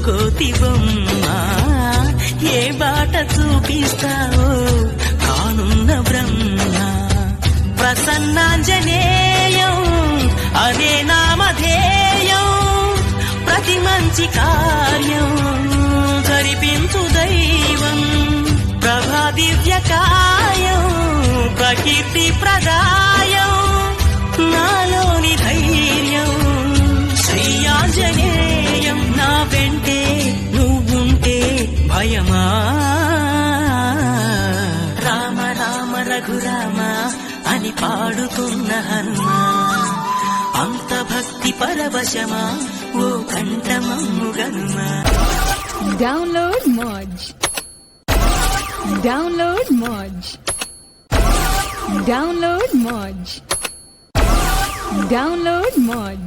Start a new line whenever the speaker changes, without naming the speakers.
కోతి బొమ్మ ఏ బాట చూపిస్తావో కానున్న బ్రహ్మ ప్రసన్నాంజనేయం అనే నామధేయం ప్రతి మంచి కార్యం జరిపించు దైవం ప్రభా దివ్యకాయం ప్రకీర్తి ప్రదాయం నాలోని ధైర్యం శ్రీ ఆంజనేయం నా వెంటే నువ్వుంటే భయమా రామ రామ రఘురామ అని పాడుతున్న హనుమా అంత భక్తి పరవశమా ఓ కంఠమమ్ము గనుమా
Download Moj. Download Moj. Download Moj. Download Moj.